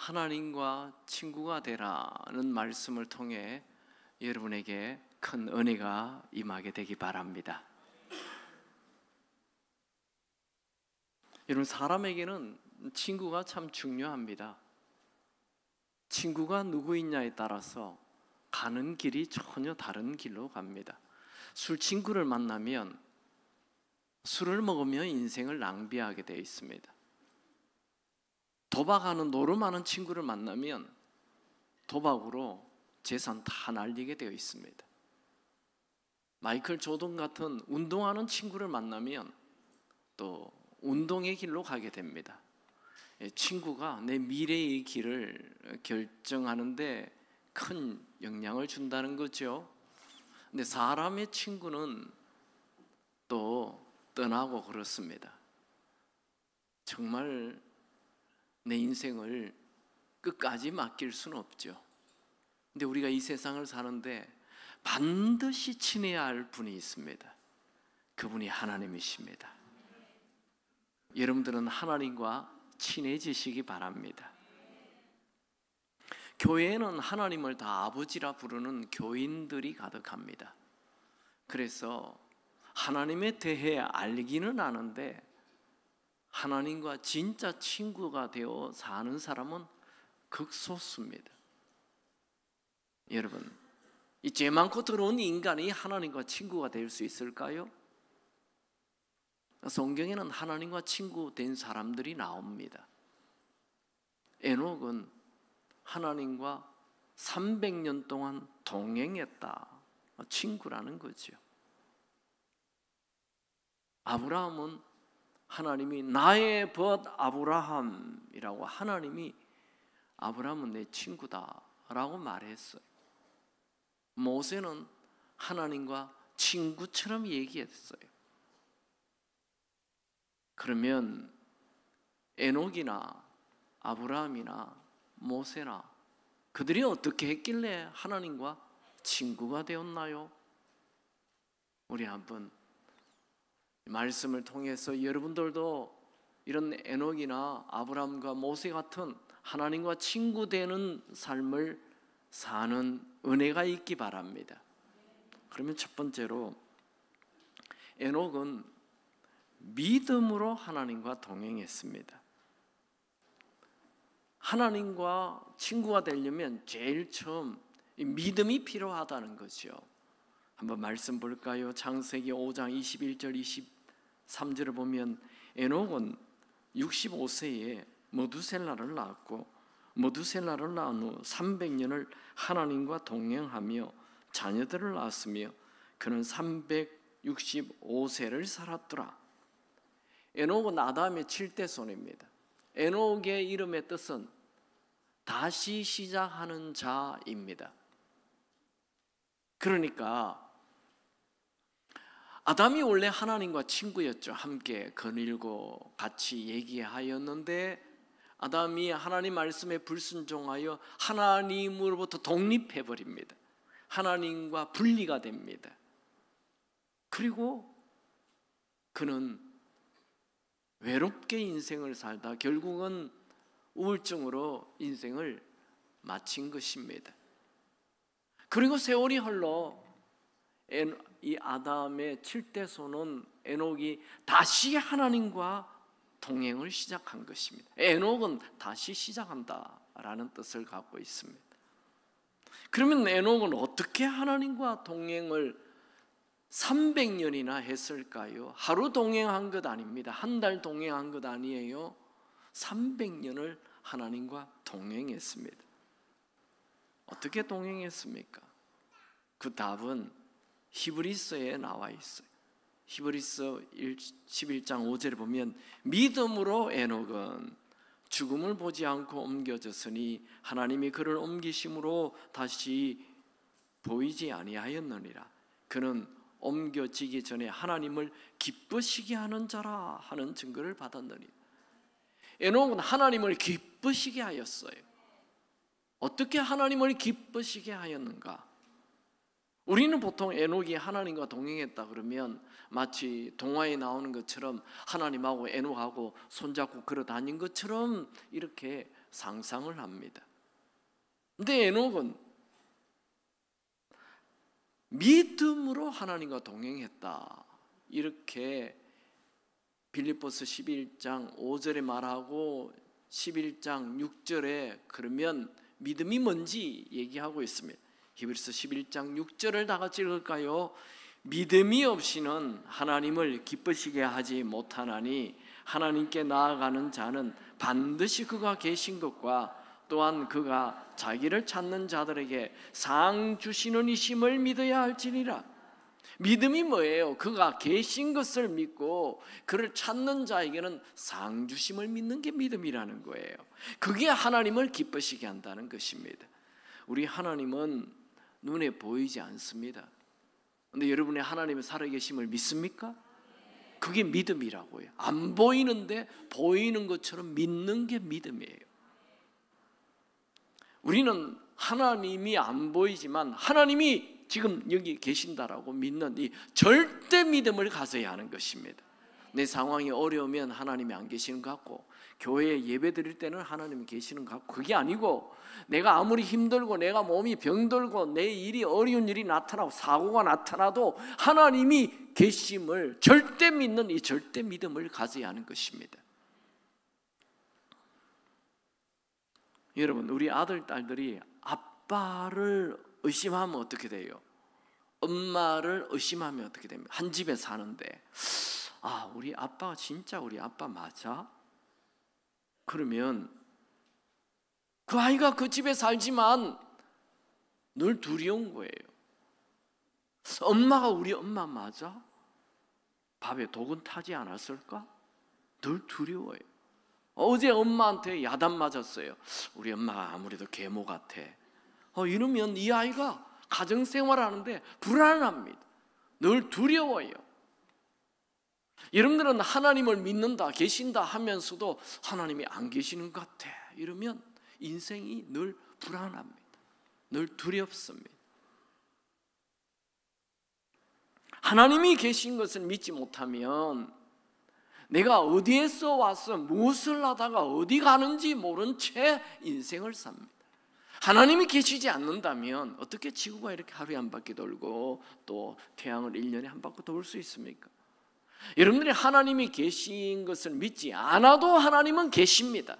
하나님과 친구가 되라는 말씀을 통해 여러분에게 큰 은혜가 임하게 되기 바랍니다. 여러분, 사람에게는 친구가 참 중요합니다. 친구가 누구이냐에 따라서 가는 길이 전혀 다른 길로 갑니다. 술 친구를 만나면 술을 먹으며 인생을 낭비하게 되어 있습니다. 도박하는 노름하는 친구를 만나면 도박으로 재산 다 날리게 되어 있습니다. 마이클 조던 같은 운동하는 친구를 만나면 또 운동의 길로 가게 됩니다. 친구가 내 미래의 길을 결정하는데 큰 영향을 준다는 거죠. 근데 사람의 친구는 또 떠나고 그렇습니다. 정말 내 인생을 끝까지 맡길 수는 없죠. 근데 우리가 이 세상을 사는데 반드시 친해야 할 분이 있습니다. 그분이 하나님이십니다. 여러분들은 하나님과 친해지시기 바랍니다. 교회에는 하나님을 다 아버지라 부르는 교인들이 가득합니다. 그래서 하나님에 대해 알기는 아는데 하나님과 진짜 친구가 되어 사는 사람은 극소수입니다. 여러분, 이 죄 많고 더러운 인간이 하나님과 친구가 될 수 있을까요? 성경에는 하나님과 친구 된 사람들이 나옵니다. 에녹은 하나님과 300년 동안 동행했다. 친구라는 거죠. 아브라함은 하나님이 나의 벗 아브라함이라고, 하나님이 아브라함은 내 친구다라고 말했어요. 모세는 하나님과 친구처럼 얘기했어요. 그러면 에녹이나 아브라함이나 모세나 그들이 어떻게 했길래 하나님과 친구가 되었나요? 우리 한번 말씀을 통해서 여러분들도 이런 에녹이나 아브라함과 모세 같은 하나님과 친구 되는 삶을 사는 은혜가 있기 바랍니다. 그러면 첫 번째로, 에녹은 믿음으로 하나님과 동행했습니다. 하나님과 친구가 되려면 제일 처음 믿음이 필요하다는 거죠. 한번 말씀 볼까요? 창세기 5장 21절 23절을 보면 에녹은 65세에 머두셀라를 낳았고 머두셀라를 낳은 후 300년을 하나님과 동행하며 자녀들을 낳았으며 그는 365세를 살았더라. 에녹은 아담의 7대 손입니다. 에녹의 이름의 뜻은 다시 시작하는 자입니다. 그러니까 아담이 원래 하나님과 친구였죠. 함께 거닐고 같이 얘기하였는데 아담이 하나님 말씀에 불순종하여 하나님으로부터 독립해버립니다. 하나님과 분리가 됩니다. 그리고 그는 외롭게 인생을 살다 결국은 우울증으로 인생을 마친 것입니다. 그리고 세월이 흘러 이 아담의 7대 손은 에녹이 다시 하나님과 동행을 시작한 것입니다. 에녹은 다시 시작한다라는 뜻을 갖고 있습니다. 그러면 에녹은 어떻게 하나님과 동행을 300년이나 했을까요? 하루 동행한 것 아닙니다. 한 달 동행한 것 아니에요. 300년을 하나님과 동행했습니다. 어떻게 동행했습니까? 그 답은 히브리서에 나와 있어요. 히브리서 11장 5절에 보면 믿음으로 에녹은 죽음을 보지 않고 옮겨졌으니 하나님이 그를 옮기심으로 다시 보이지 아니하였느니라. 그는 옮겨지기 전에 하나님을 기쁘시게 하는 자라 하는 증거를 받았느니. 에녹은 하나님을 기쁘시게 하였어요. 어떻게 하나님을 기쁘시게 하였는가? 우리는 보통 에녹이 하나님과 동행했다 그러면 마치 동화에 나오는 것처럼 하나님하고 에녹하고 손잡고 걸어 다닌 것처럼 이렇게 상상을 합니다. 근데 에녹은 믿음으로 하나님과 동행했다, 이렇게 빌립보서 11장 5절에 말하고 11장 6절에 그러면 믿음이 뭔지 얘기하고 있습니다. 히브리서 11장 6절을 다 같이 읽을까요? 믿음이 없이는 하나님을 기쁘시게 하지 못하나니 하나님께 나아가는 자는 반드시 그가 계신 것과 또한 그가 자기를 찾는 자들에게 상 주시는 이심을 믿어야 할지니라. 믿음이 뭐예요? 그가 계신 것을 믿고 그를 찾는 자에게는 상 주심을 믿는 게 믿음이라는 거예요. 그게 하나님을 기쁘시게 한다는 것입니다. 우리 하나님은 눈에 보이지 않습니다. 그런데 여러분의 하나님의 살아계심을 믿습니까? 그게 믿음이라고요. 안 보이는데 보이는 것처럼 믿는 게 믿음이에요. 우리는 하나님이 안 보이지만 하나님이 지금 여기 계신다라고 믿는 이 절대 믿음을 가져야 하는 것입니다. 내 상황이 어려우면 하나님이 안 계시는 것 같고, 교회에 예배 드릴 때는 하나님이 계시는 것 같고, 그게 아니고 내가 아무리 힘들고 내가 몸이 병들고 내 일이 어려운 일이 나타나고 사고가 나타나도 하나님이 계심을 절대 믿는 이 절대 믿음을 가져야 하는 것입니다. 여러분, 우리 아들, 딸들이 아빠를 의심하면 어떻게 돼요? 엄마를 의심하면 어떻게 됩니까? 한 집에 사는데 우리 아빠가 진짜 우리 아빠 맞아? 그러면 그 아이가 그 집에 살지만 늘 두려운 거예요. 엄마가 우리 엄마 맞아? 밥에 독은 타지 않았을까? 늘 두려워요. 어제 엄마한테 야단 맞았어요. 우리 엄마가 아무래도 계모 같아. 이러면 이 아이가 가정생활하는데 불안합니다. 늘 두려워요. 여러분들은 하나님을 믿는다, 계신다 하면서도 하나님이 안 계시는 것 같아, 이러면 인생이 늘 불안합니다. 늘 두렵습니다. 하나님이 계신 것을 믿지 못하면 내가 어디에서 와서 무엇을 하다가 어디 가는지 모른 채 인생을 삽니다. 하나님이 계시지 않는다면 어떻게 지구가 이렇게 하루에 한 바퀴 돌고 또 태양을 1년에 한 바퀴 돌 수 있습니까? 여러분들이 하나님이 계신 것을 믿지 않아도 하나님은 계십니다.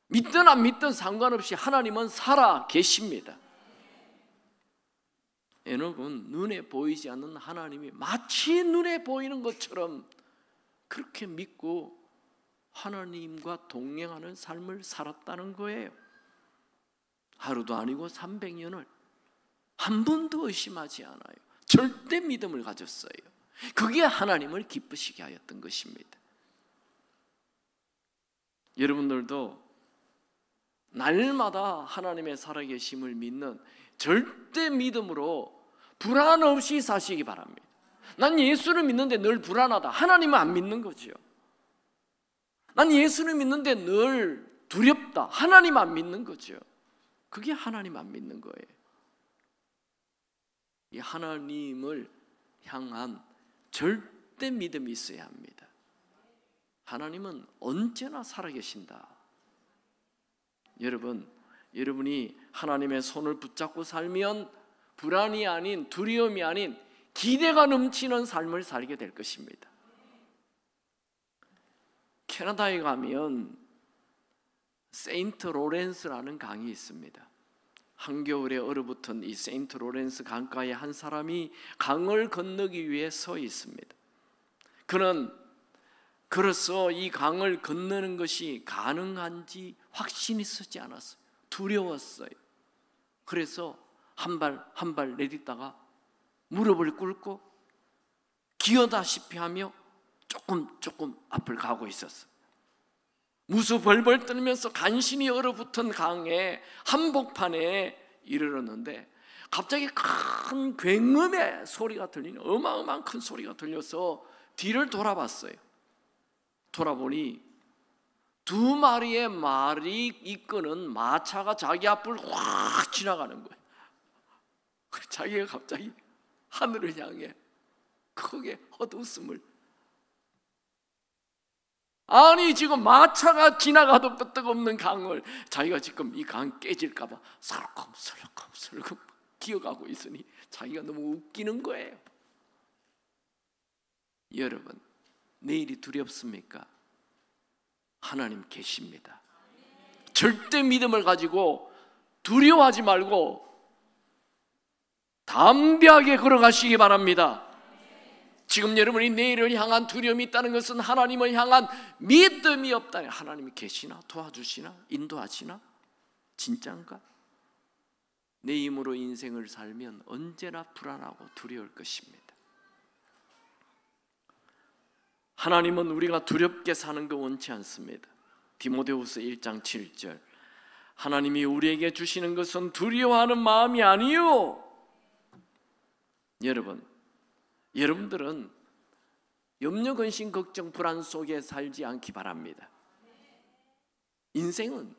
믿든 안 믿든 상관없이 하나님은 살아 계십니다. 에녹은 눈에 보이지 않는 하나님이 마치 눈에 보이는 것처럼 그렇게 믿고 하나님과 동행하는 삶을 살았다는 거예요. 하루도 아니고 300년을 한 번도 의심하지 않아요. 절대 믿음을 가졌어요. 그게 하나님을 기쁘시게 하였던 것입니다. 여러분들도 날마다 하나님의 살아계심을 믿는 절대 믿음으로 불안 없이 사시기 바랍니다. 난 예수를 믿는데 늘 불안하다, 하나님은 안 믿는 거죠. 난 예수를 믿는데 늘 두렵다, 하나님 안 믿는 거죠. 그게 하나님 안 믿는 거예요. 이 하나님을 향한 절대 믿음이 있어야 합니다. 하나님은 언제나 살아계신다. 여러분이 하나님의 손을 붙잡고 살면 불안이 아닌, 두려움이 아닌 기대가 넘치는 삶을 살게 될 것입니다. 캐나다에 가면 세인트 로렌스라는 강이 있습니다. 한겨울에 얼어붙은 이 세인트 로렌스 강가에 한 사람이 강을 건너기 위해 서 있습니다. 그는 걸어서 이 강을 건너는 것이 가능한지 확신이 서지 않았어요. 두려웠어요. 그래서 한 발 내딛다가 무릎을 꿇고 기어다시피 하며 조금 앞을 가고 있었어요. 무수 벌벌 떨면서 간신히 얼어붙은 강의 한복판에 이르렀는데 갑자기 큰 굉음의 소리가 들리는, 어마어마한 큰 소리가 들려서 뒤를 돌아봤어요. 돌아보니 두 마리의 말이 이끄는 마차가 자기 앞을 확 지나가는 거예요. 자기가 갑자기 하늘을 향해 크게 헛웃음을. 아니 지금 마차가 지나가도 끄떡없는 강을 자기가 지금 이 강 깨질까 봐 설렁설렁 기어가고 있으니 자기가 너무 웃기는 거예요. 여러분, 내일이 두렵습니까? 하나님 계십니다. 절대 믿음을 가지고 두려워하지 말고 담대하게 걸어가시기 바랍니다. 지금 여러분이 내일을 향한 두려움이 있다는 것은 하나님을 향한 믿음이 없다니, 하나님이 계시나? 도와주시나? 인도하시나? 진짠가? 내 힘으로 인생을 살면 언제나 불안하고 두려울 것입니다. 하나님은 우리가 두렵게 사는 거 원치 않습니다. 디모데후서 1장 7절, 하나님이 우리에게 주시는 것은 두려워하는 마음이 아니요. 여러분들은 염려, 근심, 걱정, 불안 속에 살지 않기 바랍니다. 인생은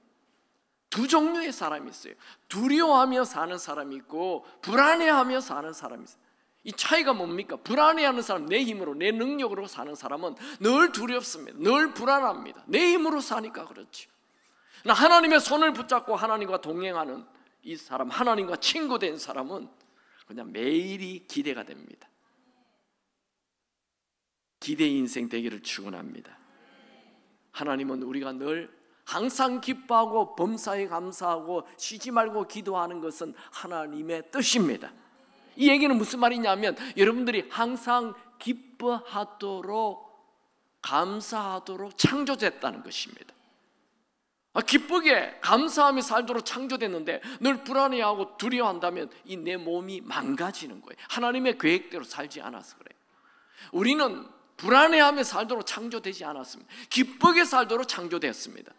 두 종류의 사람이 있어요. 두려워하며 사는 사람이 있고 불안해하며 사는 사람이 있어요. 이 차이가 뭡니까? 불안해하는 사람, 내 힘으로 내 능력으로 사는 사람은 늘 두렵습니다. 늘 불안합니다. 내 힘으로 사니까 그렇죠. 하나님의 손을 붙잡고 하나님과 동행하는 이 사람, 하나님과 친구된 사람은 그냥 매일이 기대가 됩니다. 기대 인생 되기를 축원합니다. 하나님은 우리가 늘 항상 기뻐하고 범사에 감사하고 쉬지 말고 기도하는 것은 하나님의 뜻입니다. 이 얘기는 무슨 말이냐면 여러분들이 항상 기뻐하도록 감사하도록 창조됐다는 것입니다. 기쁘게 감사하며 살도록 창조됐는데 늘 불안해하고 두려워한다면 이 내 몸이 망가지는 거예요. 하나님의 계획대로 살지 않아서 그래요. 우리는 불안해하며 살도록 창조되지 않았습니다. 기쁘게 살도록 창조되었습니다.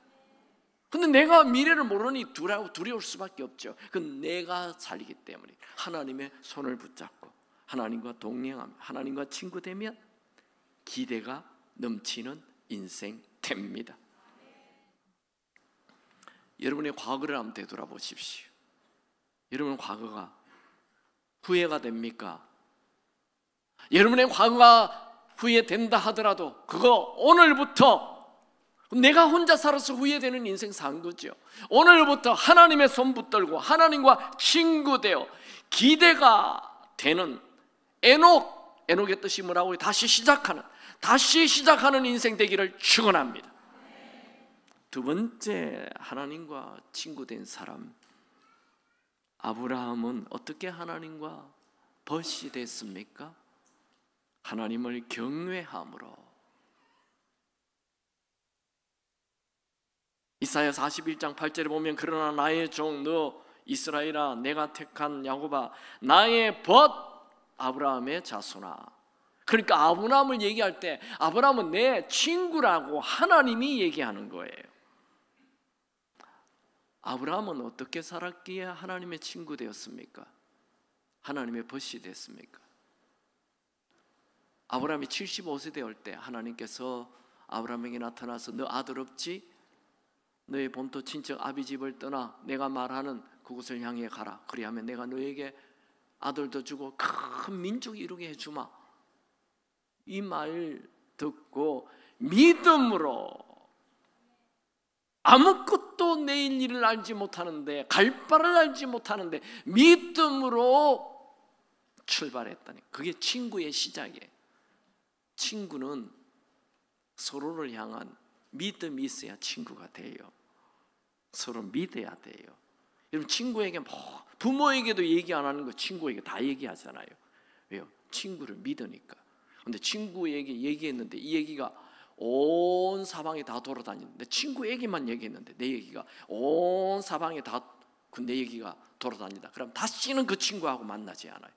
근데 내가 미래를 모르니 두려울 수밖에 없죠. 그건 내가 살기 때문에 하나님의 손을 붙잡고 하나님과 동행하며 하나님과 친구 되면 기대가 넘치는 인생 됩니다. 여러분의 과거를 한번 되돌아보십시오. 여러분의 과거가 후회가 됩니까? 여러분의 과거가 후회된다 하더라도 그거 오늘부터 내가 혼자 살아서 후회되는 인생 산 거죠. 오늘부터 하나님의 손 붙들고 하나님과 친구 되어 기대가 되는 에녹의 뜻이 뭐라고요? 다시 시작하는 인생 되기를 축원합니다. 두 번째, 하나님과 친구 된 사람 아브라함은 어떻게 하나님과 벗이 됐습니까? 하나님을 경외함으로. 이사야 41장 8절에 보면 그러나 나의 종 너 이스라엘아 내가 택한 야곱아 나의 벗 아브라함의 자손아. 그러니까 아브라함을 얘기할 때 아브라함은 내 친구라고 하나님이 얘기하는 거예요. 아브라함은 어떻게 살았기에 하나님의 친구 되었습니까? 하나님의 벗이 됐습니까? 아브라함이 75세 되었을 때 하나님께서 아브라함에게 나타나서 너 아들 없지? 너의 본토 친척 아비 집을 떠나 내가 말하는 그곳을 향해 가라. 그리하면 내가 너에게 아들도 주고 큰 민족이 이루게 해주마. 이 말 듣고 믿음으로 아무것도 내일 일을 알지 못하는데 갈 바를 알지 못하는데 믿음으로 출발했다니, 그게 친구의 시작이에요. 친구는 서로를 향한 믿음이 있어야 친구가 돼요. 서로 믿어야 돼요. 여러분 친구에게 부모에게도 얘기 안 하는 거 친구에게 다 얘기하잖아요. 왜요? 친구를 믿으니까. 근데 친구에게 얘기했는데 이 얘기가 온 사방에 다 돌아다니는데 친구 얘기만 얘기했는데 내 얘기가 온 사방에 다 내 얘기가 돌아다니다. 그럼 다시는 그 친구하고 만나지 않아요.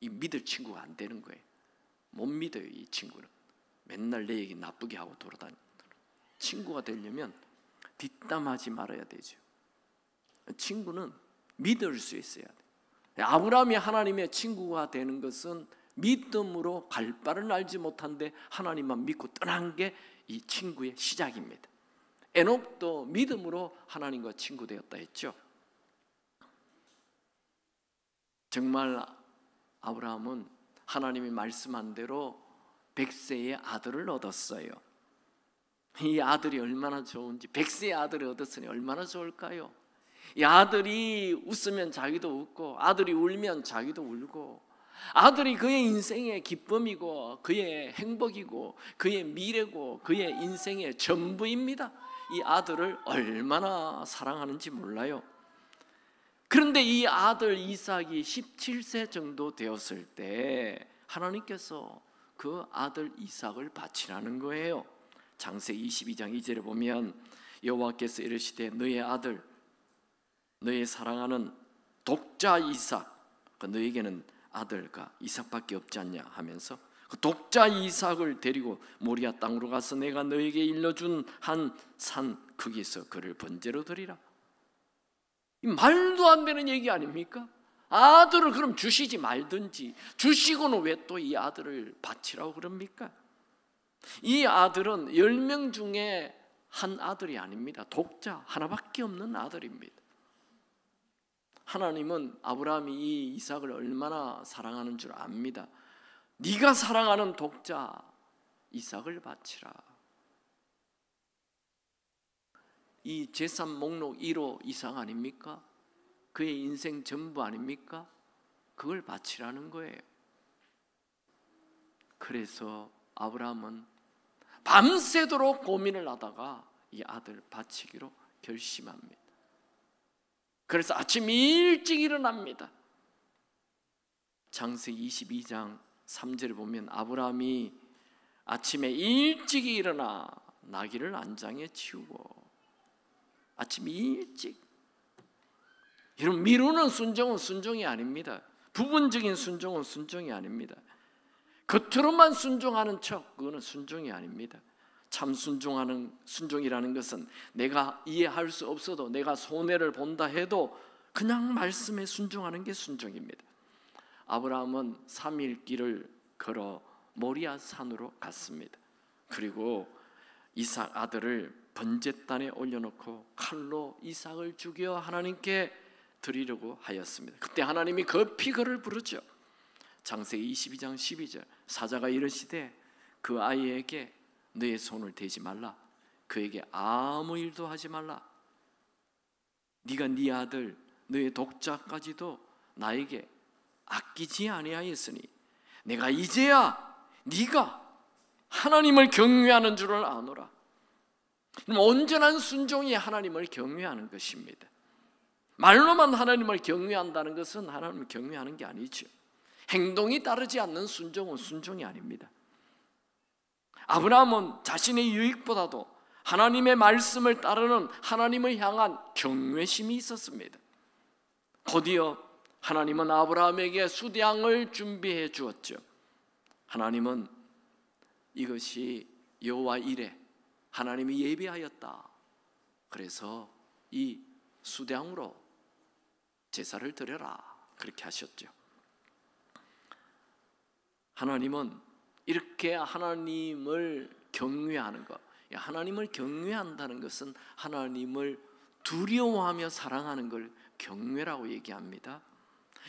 이 믿을 친구가 안 되는 거예요. 못 믿어요. 이 친구는 맨날 내 얘기 나쁘게 하고 돌아다니는. 친구가 되려면 뒷담하지 말아야 되죠. 친구는 믿을 수 있어야 돼요. 아브라함이 하나님의 친구가 되는 것은 믿음으로 갈 바를 알지 못한데 하나님만 믿고 떠난 게 이 친구의 시작입니다. 에녹도 믿음으로 하나님과 친구 되었다 했죠. 정말 아브라함은 하나님이 말씀한 대로 백세의 아들을 얻었어요. 이 아들이 얼마나 좋은지, 백세의 아들을 얻었으니 얼마나 좋을까요? 이 아들이 웃으면 자기도 웃고, 아들이 울면 자기도 울고, 아들이 그의 인생의 기쁨이고 그의 행복이고 그의 미래고 그의 인생의 전부입니다. 이 아들을 얼마나 사랑하는지 몰라요. 그런데 이 아들 이삭이 17세 정도 되었을 때 하나님께서 그 아들 이삭을 바치라는 거예요. 창세기 22장 2절에 보면 여호와께서 이르시되 너의 아들 너의 사랑하는 독자 이삭, 너에게는 아들과 이삭밖에 없지 않냐 하면서 그 독자 이삭을 데리고 모리아 땅으로 가서 내가 너에게 일러준 한 산 거기서 그를 번제로 드리라. 이 말도 안 되는 얘기 아닙니까? 아들을 그럼 주시지 말든지, 주시고는 왜 또 이 아들을 바치라고 그럽니까? 이 아들은 10명 중에 한 아들이 아닙니다. 독자 하나밖에 없는 아들입니다. 하나님은 아브라함이 이 이삭을 얼마나 사랑하는 줄 압니다. 네가 사랑하는 독자 이삭을 바치라. 이 재산 목록 1호 이삭 아닙니까? 그의 인생 전부 아닙니까? 그걸 바치라는 거예요. 그래서 아브라함은 밤새도록 고민을 하다가 이 아들 바치기로 결심합니다. 그래서 아침 일찍 일어납니다. 창세기 22장 3절에 보면 아브라함이 아침에 일찍 일어나 나귀를 안장에 치우고, 아침 일찍, 이런 미루는 순종은 순종이 아닙니다. 부분적인 순종은 순종이 아닙니다. 겉으로만 순종하는 척, 그거는 순종이 아닙니다. 참 순종이라는 것은 내가 이해할 수 없어도, 내가 손해를 본다 해도 그냥 말씀에 순종하는 게 순종입니다. 아브라함은 3일 길을 걸어 모리아 산으로 갔습니다. 그리고 이삭 아들을 번제단에 올려놓고 칼로 이삭을 죽여 하나님께 드리려고 하였습니다. 그때 하나님이 급히 그를 부르죠. 창세기 22장 12절 사자가 이르시되 그 아이에게 너의 손을 대지 말라, 그에게 아무 일도 하지 말라. 네가 네 아들 너의 독자까지도 나에게 아끼지 아니하였으니 내가 이제야 네가 하나님을 경외하는 줄을 아노라. 온전한 순종이 하나님을 경외하는 것입니다. 말로만 하나님을 경외한다는 것은 하나님을 경외하는 게 아니죠. 행동이 따르지 않는 순종은 순종이 아닙니다. 아브라함은 자신의 유익보다도 하나님의 말씀을 따르는 하나님을 향한 경외심이 있었습니다. 곧이어 하나님은 아브라함에게 수량을 준비해 주었죠. 하나님은 이것이 여호와 이레, 하나님이 예비하였다. 그래서 이 수량으로 제사를 드려라, 그렇게 하셨죠. 하나님은 이렇게 하나님을 경외하는 것, 하나님을 경외한다는 것은 하나님을 두려워하며 사랑하는 걸 경외라고 얘기합니다.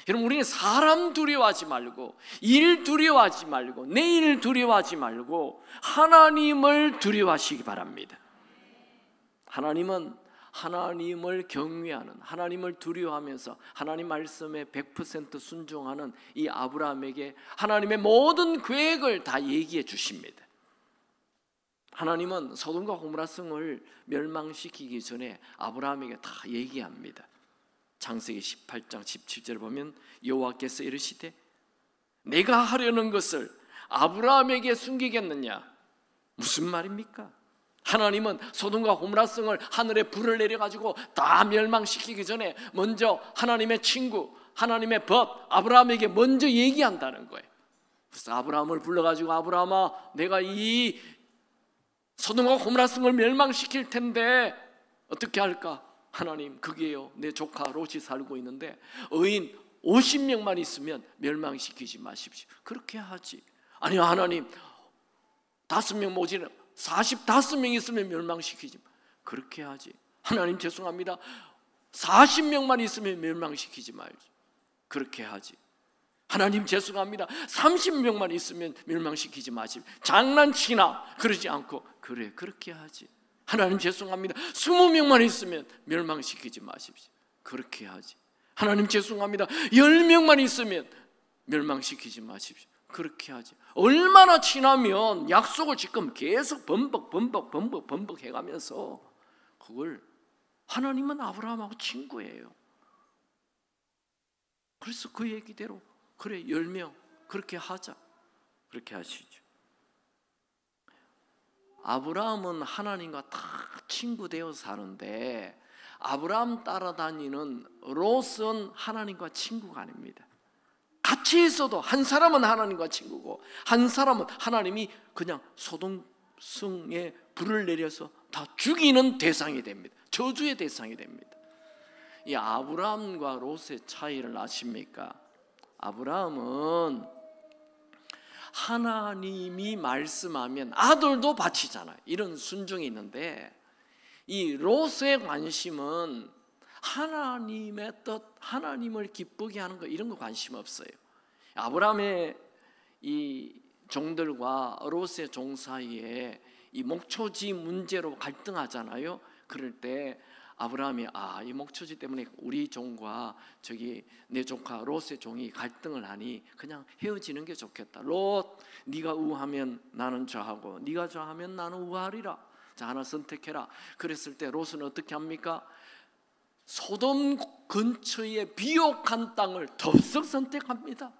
여러분, 우리는 사람 두려워하지 말고, 일 두려워하지 말고, 내일 두려워하지 말고 하나님을 두려워하시기 바랍니다. 하나님은 하나님을 경외하는, 하나님을 두려워하면서 하나님 말씀에 100% 순종하는 이 아브라함에게 하나님의 모든 계획을 다 얘기해 주십니다. 하나님은 소돔과 고모라 성을 멸망시키기 전에 아브라함에게 다 얘기합니다. 창세기 18장 17절을 보면 여호와께서 이르시되 내가 하려는 것을 아브라함에게 숨기겠느냐? 무슨 말입니까? 하나님은 소돔과 고모라 성을 하늘에 불을 내려가지고 다 멸망시키기 전에 먼저 하나님의 친구, 하나님의 법, 아브라함에게 먼저 얘기한다는 거예요. 그래서 아브라함을 불러가지고 아브라함아, 내가 이 소돔과 고모라 성을 멸망시킬 텐데 어떻게 할까? 하나님, 그게요, 내 조카 롯이 살고 있는데 의인 50명만 있으면 멸망시키지 마십시오. 그렇게 하지. 아니요, 하나님 5명 모자라 45명 있으면 멸망시키지. 그렇게 하지. 하나님 죄송합니다, 40명만 있으면 멸망시키지 말지. 그렇게 하지. 하나님 죄송합니다. 30명만 있으면 멸망시키지 마십시오. 장난치나 그러지 않고 그래 그렇게 하지. 하나님 죄송합니다. 20명만 있으면 멸망시키지 마십시오. 그렇게 하지. 하나님 죄송합니다. 10명만 있으면 멸망시키지 마십시오. 그렇게 하지. 얼마나 지나면 약속을 지금 계속 번복 해가면서 그걸 하나님은 아브라함하고 친구예요. 그래서 그 얘기대로 그래 10명 그렇게 하자. 그렇게 하시죠. 아브라함은 하나님과 다 친구 되어 사는데 아브라함 따라다니는 롯은 하나님과 친구가 아닙니다. 같이 있어도 한 사람은 하나님과 친구고 한 사람은 하나님이 그냥 소돔성에 불을 내려서 다 죽이는 대상이 됩니다. 저주의 대상이 됩니다. 이 아브라함과 롯의 차이를 아십니까? 아브라함은 하나님이 말씀하면 아들도 바치잖아요. 이런 순종이 있는데 이 롯의 관심은 하나님의 뜻, 하나님을 기쁘게 하는 거 이런 거 관심 없어요. 아브라함의 이 종들과 롯의 종 사이에 이 목초지 문제로 갈등하잖아요. 그럴 때 아브라함이 이 목초지 때문에 우리 종과 저기 내 조카 롯의 종이 갈등을 하니 그냥 헤어지는 게 좋겠다. 롯, 네가 우하면 나는 좌하고 네가 좌하면 나는 우하리라. 자, 하나 선택해라. 그랬을 때 롯은 어떻게 합니까? 소돔 근처의 비옥한 땅을 덥석 선택합니다.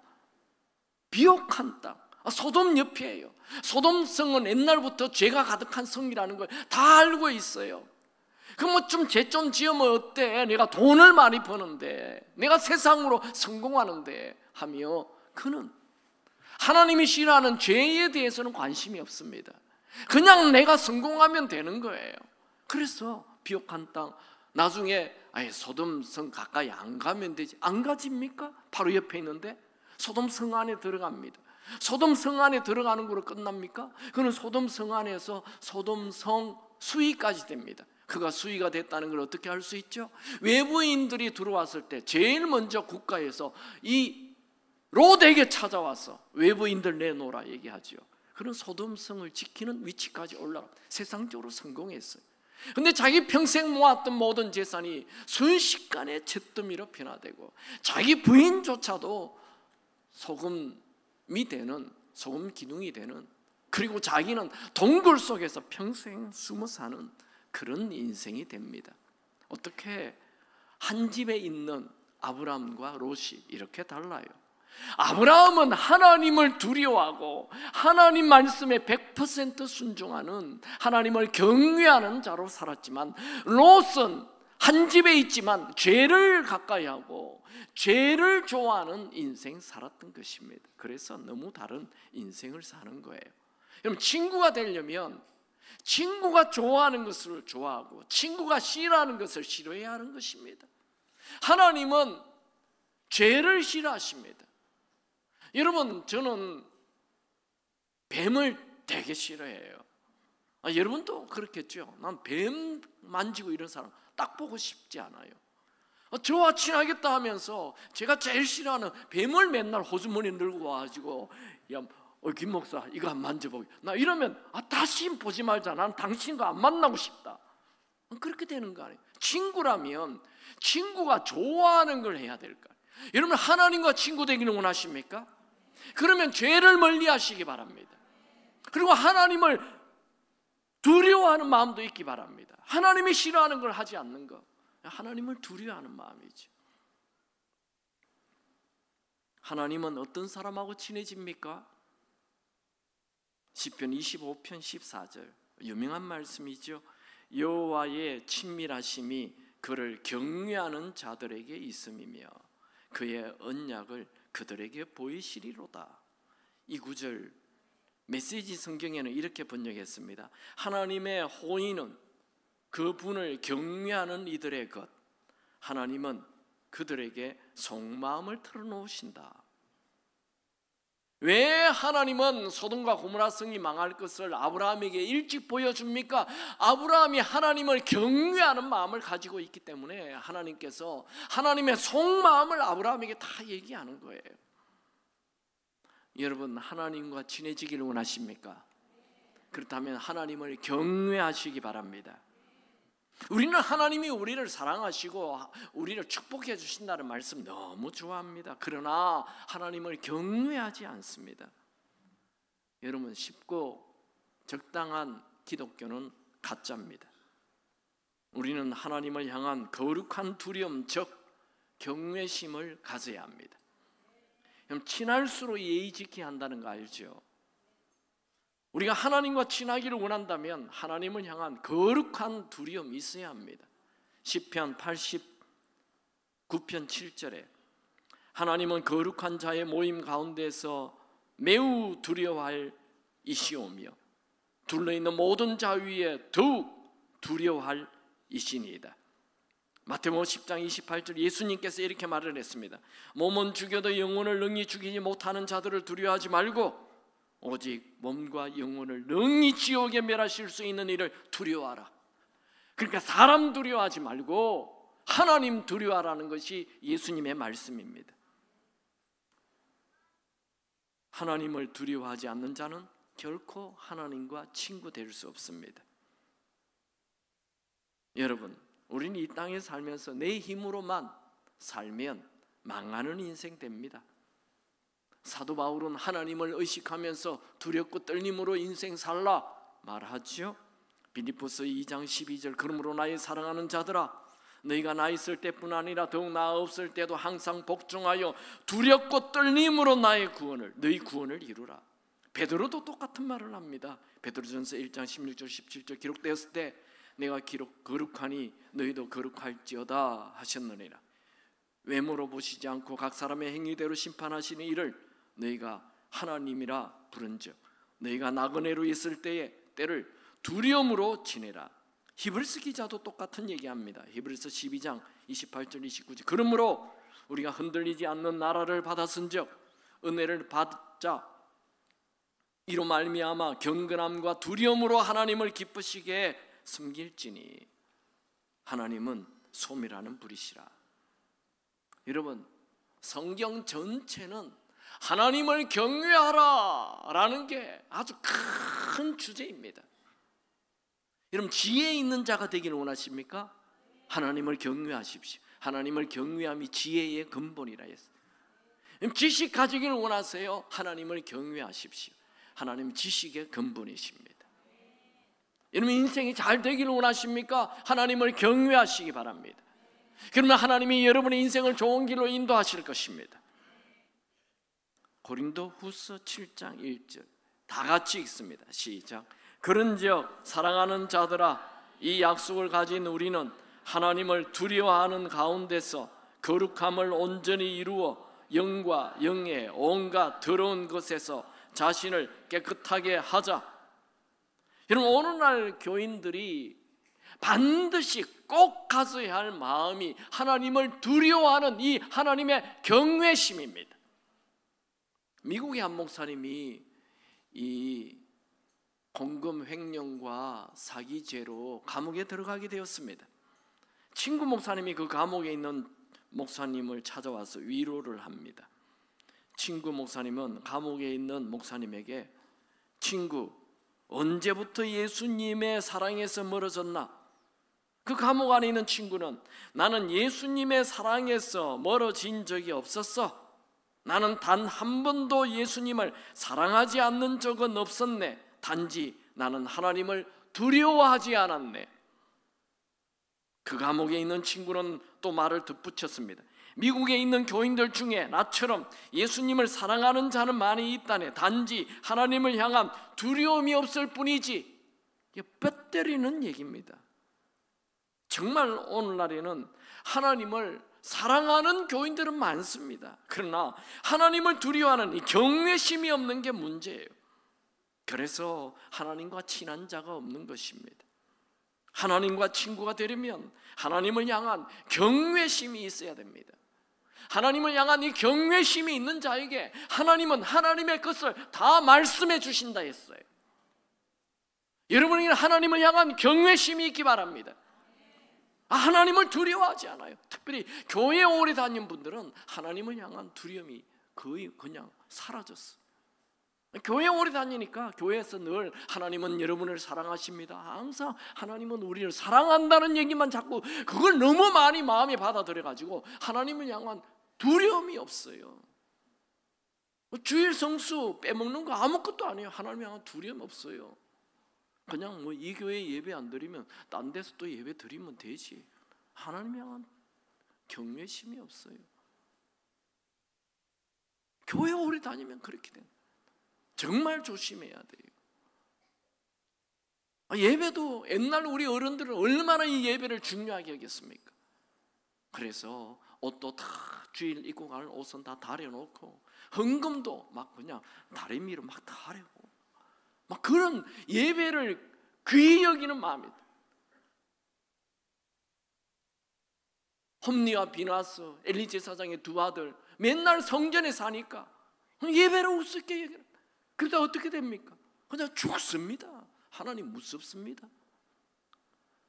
비옥한 땅. 소돔 옆이에요. 소돔성은 옛날부터 죄가 가득한 성이라는 걸 다 알고 있어요. 그럼 뭐 좀 죄 좀 지으면 어때? 내가 돈을 많이 버는데, 내가 세상으로 성공하는데 하며 그는 하나님이 싫어하는 죄에 대해서는 관심이 없습니다. 그냥 내가 성공하면 되는 거예요. 그래서 비옥한 땅, 나중에 소돔성 가까이 안 가면 되지. 안 가집니까? 바로 옆에 있는데 소돔성 안에 들어갑니다. 소돔성 안에 들어가는 거로 끝납니까? 그는 소돔성 안에서 소돔성 수위까지 됩니다. 그가 수위가 됐다는 걸 어떻게 알 수 있죠? 외부인들이 들어왔을 때 제일 먼저 국가에서 이 롯에게 찾아와서 외부인들 내놓으라 얘기하죠. 그런 소돔성을 지키는 위치까지 올라가 세상적으로 성공했어요. 근데 자기 평생 모았던 모든 재산이 순식간에 잿더미로 변화되고 자기 부인조차도 소금이 되는, 소금 기둥이 되는, 그리고 자기는 동굴 속에서 평생 숨어 사는 그런 인생이 됩니다. 어떻게 한 집에 있는 아브라함과 롯이 이렇게 달라요? 아브라함은 하나님을 두려워하고 하나님 말씀에 100% 순종하는, 하나님을 경외하는 자로 살았지만 롯은 한 집에 있지만 죄를 가까이 하고 죄를 좋아하는 인생 살았던 것입니다. 그래서 너무 다른 인생을 사는 거예요. 여러분, 친구가 되려면 친구가 좋아하는 것을 좋아하고 친구가 싫어하는 것을 싫어해야 하는 것입니다. 하나님은 죄를 싫어하십니다. 여러분, 저는 뱀을 되게 싫어해요. 여러분도 그렇겠죠. 난 뱀 만지고 이런 사람 딱 보고 싶지 않아요. 저와 친하겠다 하면서 제가 제일 싫어하는 뱀을 맨날 호주머니 들고 와가지고 김 목사 이거 한 만져보게, 나 이러면 다시 보지 말자, 난 당신과 안 만나고 싶다. 그렇게 되는 거 아니에요. 친구라면 친구가 좋아하는 걸 해야 될까? 여러분, 하나님과 친구 되기를 원하십니까? 그러면 죄를 멀리 하시기 바랍니다. 그리고 하나님을 두려워하는 마음도 있기 바랍니다. 하나님이 싫어하는 걸 하지 않는 것, 하나님을 두려워하는 마음이죠. 하나님은 어떤 사람하고 친해집니까? 시편 25편 14절 유명한 말씀이죠. 여호와의 친밀하심이 그를 경외하는 자들에게 있음이며 그의 언약을 그들에게 보이시리로다. 이 구절 메시지 성경에는 이렇게 번역했습니다. 하나님의 호의는 그분을 경외하는 이들의 것, 하나님은 그들에게 속마음을 털어놓으신다. 왜 하나님은 소돔과 고모라 성이 망할 것을 아브라함에게 일찍 보여줍니까? 아브라함이 하나님을 경외하는 마음을 가지고 있기 때문에 하나님께서 하나님의 속마음을 아브라함에게 다 얘기하는 거예요. 여러분 하나님과 친해지기를 원하십니까? 그렇다면 하나님을 경외하시기 바랍니다. 우리는 하나님이 우리를 사랑하시고 우리를 축복해 주신다는 말씀 너무 좋아합니다. 그러나 하나님을 경외하지 않습니다. 여러분, 쉽고 적당한 기독교는 가짜입니다. 우리는 하나님을 향한 거룩한 두려움, 즉 경외심을 가져야 합니다. 그럼 친할수록 예의 지켜야 한다는 거 알죠? 우리가 하나님과 친하기를 원한다면 하나님을 향한 거룩한 두려움이 있어야 합니다. 시편 89편 7절에 하나님은 거룩한 자의 모임 가운데서 매우 두려워할 이시오며 둘러있는 모든 자 위에 더욱 두려워할 이시니이다. 마태복음 10장 28절 예수님께서 이렇게 말을 했습니다. 몸은 죽여도 영혼을 능히 죽이지 못하는 자들을 두려워하지 말고 오직 몸과 영혼을 능히 지옥에 멸하실 수 있는 이를 두려워하라. 그러니까 사람 두려워하지 말고 하나님 두려워하라는 것이 예수님의 말씀입니다. 하나님을 두려워하지 않는 자는 결코 하나님과 친구 될 수 없습니다. 여러분, 우리는 이 땅에 살면서 내 힘으로만 살면 망하는 인생 됩니다. 사도 바울은 하나님을 의식하면서 두렵고 떨림으로 인생 살라 말하지요. 빌립보서 2장 12절 그러므로 나의 사랑하는 자들아 너희가 나 있을 때뿐 아니라 더욱 나 없을 때도 항상 복종하여 두렵고 떨림으로 너희 구원을 이루라. 베드로도 똑같은 말을 합니다. 베드로전서 1장 16절 17절 기록되었을 때 내가 거룩하니 너희도 거룩할지어다 하셨느니라. 외모로 보시지 않고 각 사람의 행위대로 심판하시는 이를 너희가 하나님이라 부른즉 너희가 나그네로 있을 때를 두려움으로 지내라. 히브리서 기자도 똑같은 얘기합니다. 히브리서 12장 28절 29절 그러므로 우리가 흔들리지 않는 나라를 받았은즉 은혜를 받자 이로 말미암아 경건함과 두려움으로 하나님을 기쁘시게 섬길지니 하나님은 솜이라는 불이시라. 여러분, 성경 전체는 하나님을 경외하라 라는 게 아주 큰 주제입니다. 여러분, 지혜 있는 자가 되기를 원하십니까? 하나님을 경외하십시오. 하나님을 경외함이 지혜의 근본이라 했어요. 지식 가지기를 원하세요? 하나님을 경외하십시오. 하나님 지식의 근본이십니다. 여러분, 인생이 잘 되기를 원하십니까? 하나님을 경외하시기 바랍니다. 그러면 하나님이 여러분의 인생을 좋은 길로 인도하실 것입니다. 고린도후서 7장 1절 다 같이 읽습니다. 시작. 그런즉 사랑하는 자들아 이 약속을 가진 우리는 하나님을 두려워하는 가운데서 거룩함을 온전히 이루어 영과 영의 온갖 더러운 것에서 자신을 깨끗하게 하자. 여러분, 오늘날 교인들이 반드시 꼭 가져야 할 마음이 하나님을 두려워하는 이 하나님의 경외심입니다. 미국의 한 목사님이 이 공금 횡령과 사기죄로 감옥에 들어가게 되었습니다. 친구 목사님이 그 감옥에 있는 목사님을 찾아와서 위로를 합니다. 친구 목사님은 감옥에 있는 목사님에게 친구, 언제부터 예수님의 사랑에서 멀어졌나? 그 감옥 안에 있는 친구는 나는 예수님의 사랑에서 멀어진 적이 없었어. 나는 단 한 번도 예수님을 사랑하지 않는 적은 없었네. 단지 나는 하나님을 두려워하지 않았네. 그 감옥에 있는 친구는 또 말을 덧붙였습니다. 미국에 있는 교인들 중에 나처럼 예수님을 사랑하는 자는 많이 있다네. 단지 하나님을 향한 두려움이 없을 뿐이지. 이게 뼈 때리는 얘기입니다. 정말 오늘날에는 하나님을 사랑하는 교인들은 많습니다. 그러나 하나님을 두려워하는 이 경외심이 없는 게 문제예요. 그래서 하나님과 친한 자가 없는 것입니다. 하나님과 친구가 되려면 하나님을 향한 경외심이 있어야 됩니다. 하나님을 향한 이 경외심이 있는 자에게 하나님은 하나님의 것을 다 말씀해 주신다 했어요. 여러분에게는 하나님을 향한 경외심이 있기 바랍니다. 하나님을 두려워하지 않아요. 특별히 교회에 오래 다닌 분들은 하나님을 향한 두려움이 거의 그냥 사라졌어. 교회 오래 다니니까 교회에서 늘 하나님은 여러분을 사랑하십니다. 항상 하나님은 우리를 사랑한다는 얘기만 자꾸 그걸 너무 많이 마음에 받아들여가지고 하나님을 향한 두려움이 없어요. 주일 성수 빼먹는 거 아무것도 아니에요. 하나님 향한 두려움 없어요. 그냥 뭐 이 교회 예배 안 드리면 딴 데서 또 예배 드리면 되지. 하나님 향한 경외심이 없어요. 교회 오래 다니면 그렇게 돼요. 정말 조심해야 돼요. 예배도 옛날 우리 어른들은 얼마나 이 예배를 중요하게 여겼습니까? 그래서 옷도 다 주일 입고 가는 옷은 다 다려놓고 헌금도 막 그냥 다리미로 막 다려고 막 그런 예배를 귀히 여기는 마음이다. 홈리와 비나스, 엘리 제사장의 두 아들 맨날 성전에 사니까 예배를 우습게 여기는. 그러다 어떻게 됩니까? 그냥 죽습니다. 하나님 무섭습니다.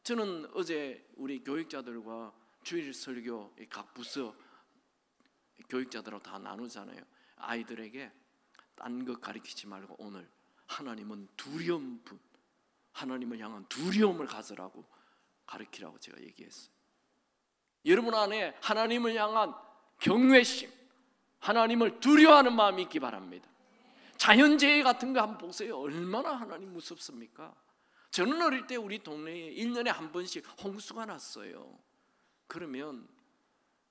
저는 어제 우리 교육자들과 주일 설교 각 부서 교육자들하고 다 나누잖아요. 아이들에게 딴 거 가르치지 말고 오늘 하나님은 두려움, 하나님을 향한 두려움을 가져라고 가르치라고 제가 얘기했어요. 여러분 안에 하나님을 향한 경외심, 하나님을 두려워하는 마음이 있기 바랍니다. 자연재해 같은 거 한번 보세요. 얼마나 하나님 무섭습니까? 저는 어릴 때 우리 동네에 1년에 한 번씩 홍수가 났어요. 그러면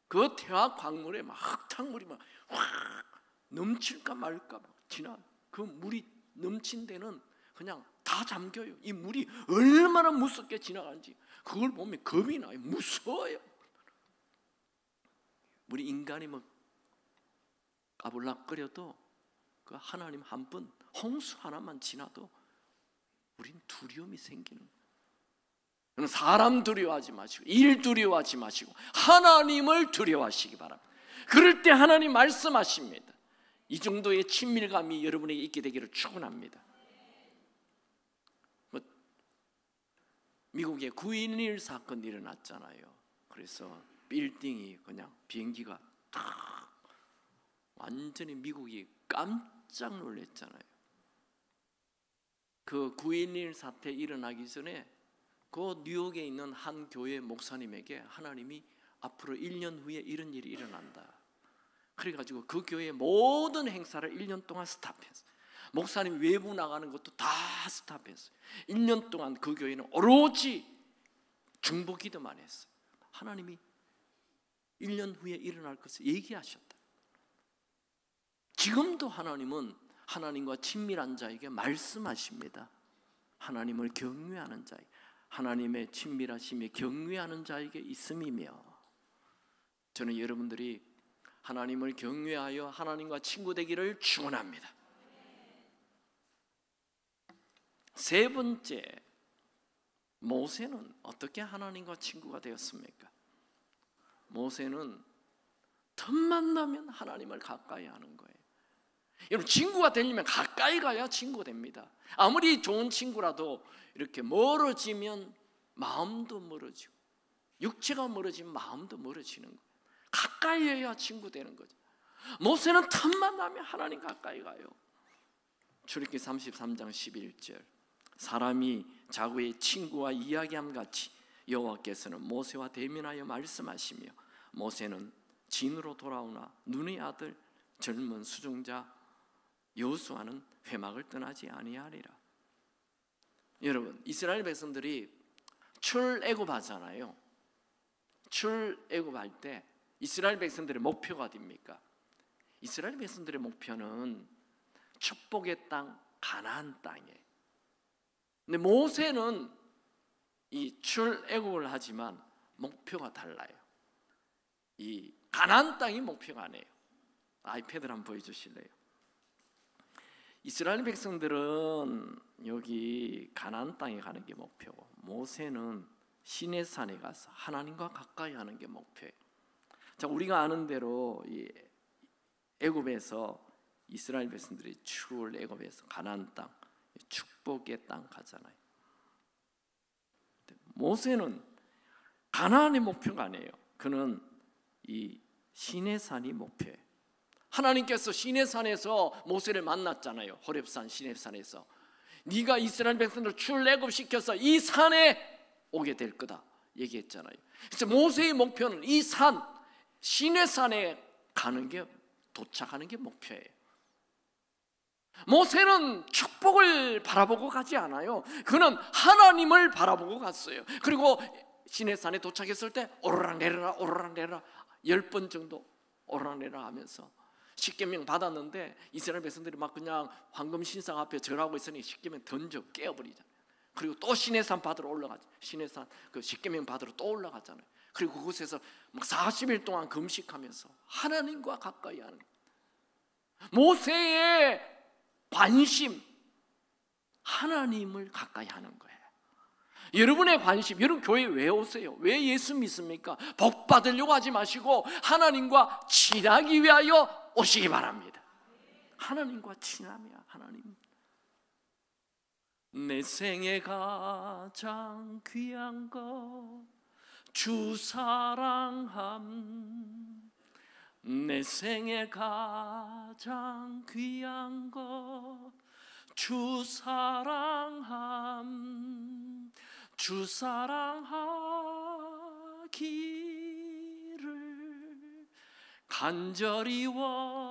그 태화 광물에 막 흙탕물이 막 확 넘칠까 말까 막 지나 그 물이 넘친 데는 그냥 다 잠겨요. 이 물이 얼마나 무섭게 지나가는지 그걸 보면 겁이 나요. 무서워요. 우리 인간이 뭐 까불락거려도 그 하나님 한 번 홍수 하나만 지나도 우린 두려움이 생기는 거예요. 사람 두려워하지 마시고 일 두려워하지 마시고 하나님을 두려워하시기 바랍니다. 그럴 때 하나님 말씀하십니다. 이 정도의 친밀감이 여러분에게 있게 되기를 축원합니다. 미국에 9.11 사건이 일어났잖아요. 그래서 빌딩이 그냥 비행기가 탁 완전히 미국이 깜짝 놀랐잖아요. 그 9.11 사태 일어나기 전에 그 뉴욕에 있는 한 교회 목사님에게 하나님이 앞으로 1년 후에 이런 일이 일어난다. 그래가지고 그 교회의 모든 행사를 1년 동안 스탑했어요. 목사님 외부 나가는 것도 다 스탑했어요. 1년 동안 그 교회는 오로지 중보 기도만 했어요. 하나님이 1년 후에 일어날 것을 얘기하셨다. 지금도 하나님은 하나님과 친밀한 자에게 말씀하십니다. 하나님을 경외하는 자에게, 하나님의 친밀하심이 경외하는 자에게 있음이며, 저는 여러분들이 하나님을 경외하여 하나님과 친구 되기를 축원합니다. 세 번째, 모세는 어떻게 하나님과 친구가 되었습니까? 모세는 틈만 나면 하나님을 가까이 하는 거예요. 여러분, 친구가 되려면 가까이 가야 친구가 됩니다. 아무리 좋은 친구라도 이렇게 멀어지면 마음도 멀어지고, 육체가 멀어지면 마음도 멀어지는 거예요. 가까이 해야 친구 되는 거죠. 모세는 틈만 나면 하나님 가까이 가요. 출애굽기 33장 11절, 사람이 자기의 친구와 이야기함 같이 여호와께서는 모세와 대면하여 말씀하시며, 모세는 진으로 돌아오나 눈의 아들 젊은 수종자 여호수아는 회막을 떠나지 아니하리라. 여러분, 이스라엘 백성들이 출애굽하잖아요. 출애굽할 때 이스라엘 백성들의 목표가 어디입니까? 이스라엘 백성들의 목표는 축복의 땅 가나안 땅이에요. 근데 모세는 이 출애굽을 하지만 목표가 달라요. 이 가나안 땅이 목표가 아니에요. 아이패드를 한번 보여주실래요? 이스라엘 백성들은 여기 가나안 땅에 가는 게 목표고, 모세는 시내산에 가서 하나님과 가까이 하는 게 목표예요. 자, 우리가 아는 대로 이 애굽에서 이스라엘 백성들이 출애굽해서 가나안 땅, 축복의 땅 가잖아요. 모세는 가나안의 목표가 아니에요. 그는 이 시내산이 목표예요. 하나님께서 시내산에서 모세를 만났잖아요. 호렙산 시내산에서. 네가 이스라엘 백성들을 출애굽시켜서 이 산에 오게 될 거다 얘기했잖아요. 그래서 모세의 목표는 이 산, 시내산에 가는 게, 도착하는 게 목표예요. 모세는 축복을 바라보고 가지 않아요. 그는 하나님을 바라보고 갔어요. 그리고 시내산에 도착했을 때 오르락 내려라 오르락 내려라 10번 정도 오르락 내려라 하면서 십계명 받았는데 이스라엘 백성들이 막 그냥 황금 신상 앞에 절하고 있으니 십계명 던져 깨어버리잖아요. 그리고 또 시내산 받으러 올라가죠. 시내산 그 십계명 받으러 또 올라가잖아요. 그리고 그곳에서 막 40일 동안 금식하면서 하나님과 가까이 하는 거예요. 모세의 관심, 하나님을 가까이 하는 거예요. 여러분의 관심, 여러분 교회 왜 오세요? 왜 예수 믿습니까? 복 받으려고 하지 마시고 하나님과 친하기 위하여 오시기 바랍니다. 하나님과 친하며 하나님. 내 생에 가장 귀한 것 주 사랑함. 내 생에 가장 귀한 것 주 사랑함. 주 사랑하기를 간절히 원하네.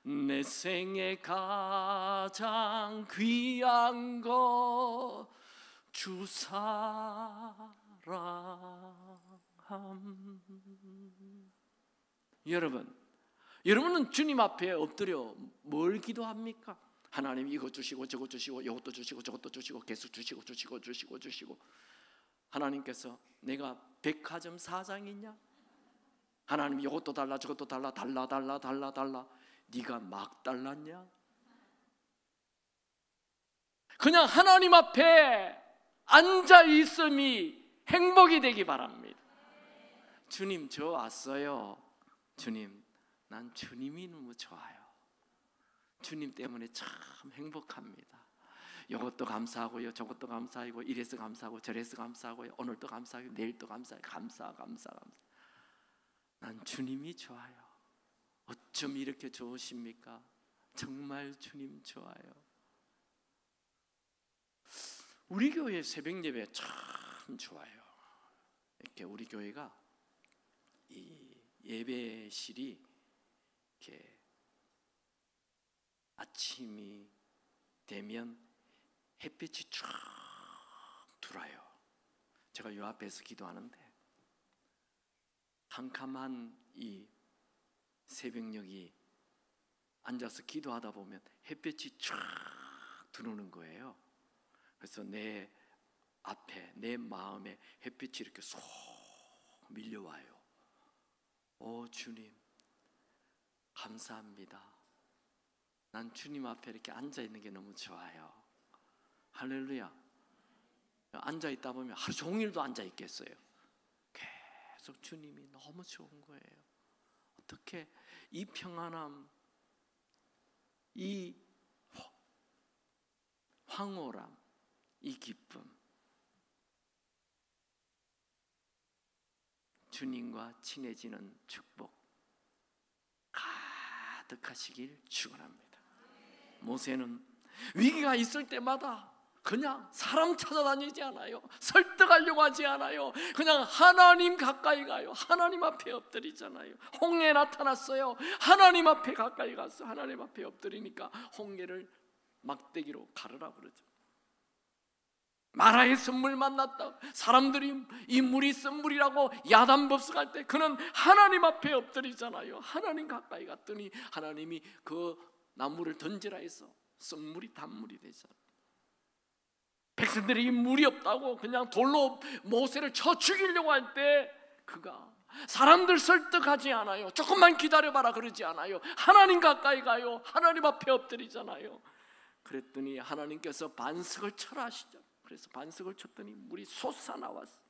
내 생에 가장 귀한 것 주 사랑함. 여러분은 주님 앞에 엎드려 뭘 기도합니까? 하나님 이거 주시고 저거 주시고 이것도 주시고 저것도 주시고 계속 주시고 하나님께서 내가 백화점 사장이냐? 하나님 이것도 달라 저것도 달라 네가 막 달랐냐? 그냥 하나님 앞에 앉아 있음이 행복이 되기 바랍니다. 주님 저 왔어요. 주님 난 주님이 너무 좋아요. 주님 때문에 참 행복합니다. 이것도 감사하고요 저것도 감사하고 이래서 감사하고 저래서 감사하고요 오늘도 감사하고 내일도 감사하고 감사. 난 주님이 좋아요. 어쩜 이렇게 좋으십니까? 정말 주님 좋아요. 우리 교회 새벽 예배 참 좋아요. 이렇게 우리 교회가 이 예배실이 이렇게 아침이 되면 햇빛이 쫙 들어와요. 제가 요 앞에서 기도하는데 캄캄한 이 새벽녘이 앉아서 기도하다 보면 햇빛이 쫙 들어오는 거예요. 그래서 내 앞에 내 마음에 햇빛이 이렇게 쏙 밀려와요. 오 주님 감사합니다. 난 주님 앞에 이렇게 앉아 있는 게 너무 좋아요. 할렐루야. 앉아 있다 보면 하루 종일도 앉아 있겠어요. 계속 주님이 너무 좋은 거예요. 어떻게 이 평안함, 이 황홀함, 이 기쁨, 주님과 친해지는 축복 가득하시길 축원합니다. 모세는 위기가 있을 때마다 그냥 사람 찾아다니지 않아요. 설득하려고 하지 않아요. 그냥 하나님 가까이 가요. 하나님 앞에 엎드리잖아요. 홍해 나타났어요. 하나님 앞에 가까이 갔어. 하나님 앞에 엎드리니까 홍해를 막대기로 가르라 그러죠. 마라에서 물 만났다. 사람들이 이 물이 쓴 물이라고 야단법석할 때 그는 하나님 앞에 엎드리잖아요. 하나님 가까이 갔더니 하나님이 그 나무를 던지라 해서 쓴 물이 단물이 되잖아요. 백성들이 물이 없다고 그냥 돌로 모세를 쳐 죽이려고 할 때 그가 사람들 설득하지 않아요. 조금만 기다려봐라 그러지 않아요. 하나님 가까이 가요. 하나님 앞에 엎드리잖아요. 그랬더니 하나님께서 반석을 쳐라 하시죠. 그래서 반석을 쳤더니 물이 솟아나왔어.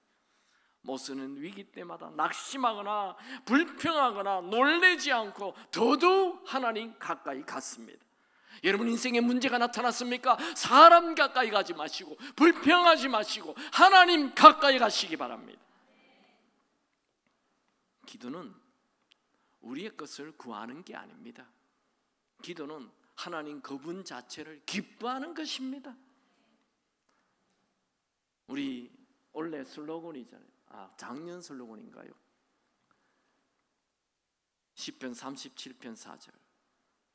모세는 위기 때마다 낙심하거나 불평하거나 놀래지 않고 더더욱 하나님 가까이 갔습니다. 여러분 인생에 문제가 나타났습니까? 사람 가까이 가지 마시고 불평하지 마시고 하나님 가까이 가시기 바랍니다. 기도는 우리의 것을 구하는 게 아닙니다. 기도는 하나님 그분 자체를 기뻐하는 것입니다. 우리 원래 슬로건이잖아요. 작년 슬로건인가요? 시편 37편 4절,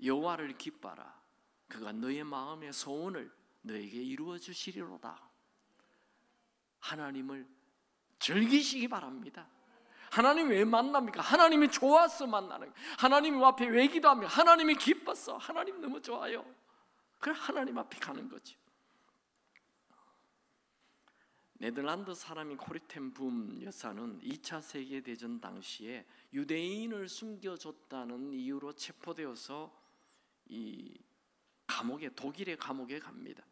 여호와를 기뻐하라. 그가 너의 마음의 소원을 너에게 이루어 주시리로다. 하나님을 즐기시기 바랍니다. 하나님 왜 만납니까? 하나님이 좋아서 만나는 거예요. 하나님 앞에 왜 기도합니까? 하나님이 기뻤어. 하나님 너무 좋아요. 그래 하나님 앞에 가는 거죠. 네덜란드 사람인 코리텐 붐 여사는 2차 세계대전 당시에 유대인을 숨겨줬다는 이유로 체포되어서 이 감옥에, 독일의 감옥에 갑니다.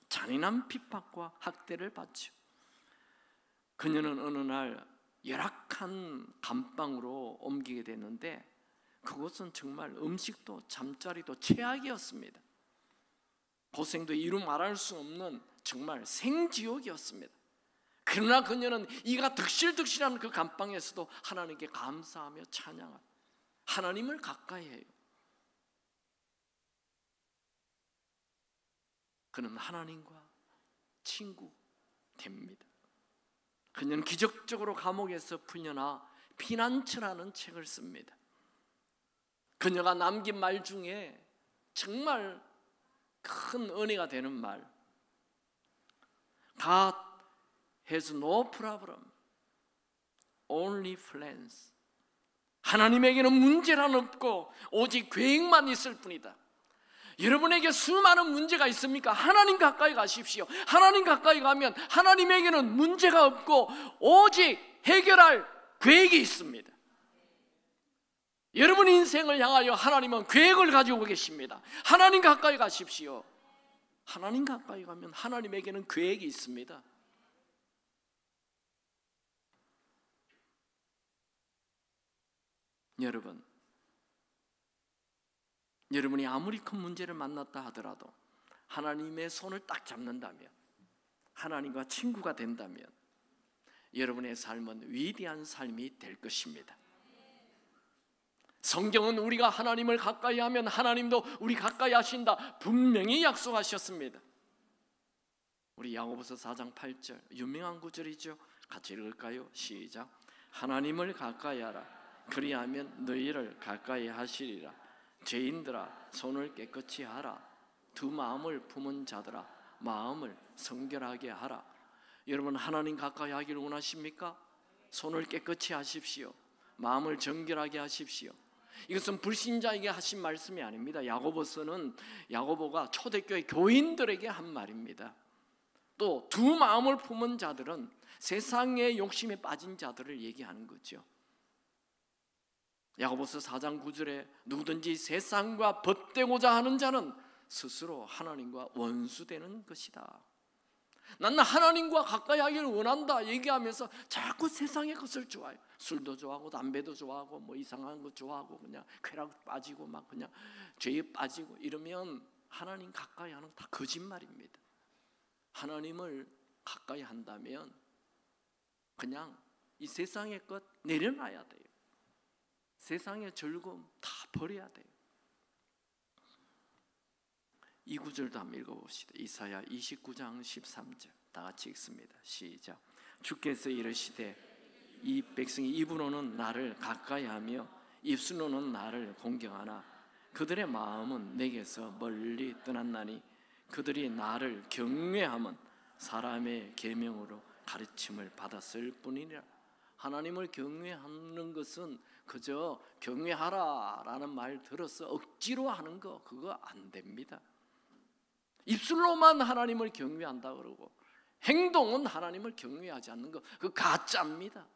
잔인한 핍박과 학대를 받죠. 그녀는 어느 날 열악한 감방으로 옮기게 됐는데 그곳은 정말 음식도 잠자리도 최악이었습니다. 고생도 이루 말할 수 없는 정말 생지옥이었습니다. 그러나 그녀는 이가 득실득실한 그 감방에서도 하나님께 감사하며 찬양하며 하나님을 가까이 해요. 그는 하나님과 친구 됩니다. 그녀는 기적적으로 감옥에서 풀려나 피난처라는 책을 씁니다. 그녀가 남긴 말 중에 정말 큰 은혜가 되는 말, God has no problem, only plans. 하나님에게는 문제란 없고 오직 계획만 있을 뿐이다. 여러분에게 수많은 문제가 있습니까? 하나님 가까이 가십시오. 하나님 가까이 가면 하나님에게는 문제가 없고 오직 해결할 계획이 있습니다. 여러분 인생을 향하여 하나님은 계획을 가지고 계십니다. 하나님 가까이 가십시오. 하나님 가까이 가면 하나님에게는 계획이 있습니다. 여러분이 아무리 큰 문제를 만났다 하더라도 하나님의 손을 딱 잡는다면, 하나님과 친구가 된다면 여러분의 삶은 위대한 삶이 될 것입니다. 성경은 우리가 하나님을 가까이 하면 하나님도 우리 가까이 하신다 분명히 약속하셨습니다. 우리 야고보서 4장 8절 유명한 구절이죠. 같이 읽을까요? 시작. 하나님을 가까이 하라. 그리하면 너희를 가까이 하시리라. 죄인들아 손을 깨끗이 하라. 두 마음을 품은 자들아 마음을 성결하게 하라. 여러분 하나님 가까이 하기를 원하십니까? 손을 깨끗이 하십시오. 마음을 정결하게 하십시오. 이것은 불신자에게 하신 말씀이 아닙니다. 야고보가 초대교회 교인들에게 한 말입니다. 또 두 마음을 품은 자들은 세상의 욕심에 빠진 자들을 얘기하는 거죠. 야고보서 4장 9절에 누구든지 세상과 벗되고자 하는 자는 스스로 하나님과 원수되는 것이다. 나는 하나님과 가까이 하기를 원한다 얘기하면서 자꾸 세상의 것을 좋아해요. 술도 좋아하고 담배도 좋아하고 뭐 이상한 거 좋아하고 그냥 쾌락 빠지고 막 그냥 죄에 빠지고 이러면 하나님 가까이 하는 거 다 거짓말입니다. 하나님을 가까이 한다면 그냥 이 세상의 것 내려놔야 돼요. 세상의 즐거움 다 버려야 돼요. 이 구절도 한번 읽어봅시다. 이사야 29장 13절 다 같이 읽습니다. 시작. 주께서 이르시되 이 백성이 입으로는 나를 가까이하며 입술로는 나를 공경하나 그들의 마음은 내게서 멀리 떠났나니 그들이 나를 경외함은 사람의 계명으로 가르침을 받았을 뿐이니라. 하나님을 경외하는 것은 그저 경외하라라는 말 들어서 억지로 하는 거 그거 안 됩니다. 입술로만 하나님을 경외한다 그러고 행동은 하나님을 경외하지 않는 거 그거 가짜입니다.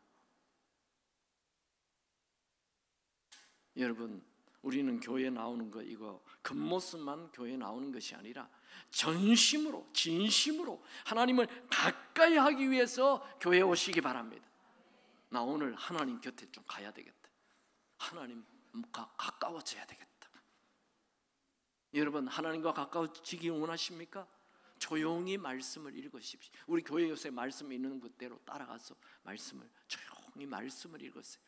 여러분 우리는 교회 나오는 거 이거 겉모습만 교회 나오는 것이 아니라 전심으로 진심으로 하나님을 가까이 하기 위해서 교회에 오시기 바랍니다. 나 오늘 하나님 곁에 좀 가야 되겠다. 하나님 가까워져야 되겠다. 여러분 하나님과 가까워지기 원하십니까? 조용히 말씀을 읽으십시오. 우리 교회 요새 말씀 있는 그대로 따라가서 조용히 말씀을 읽으세요.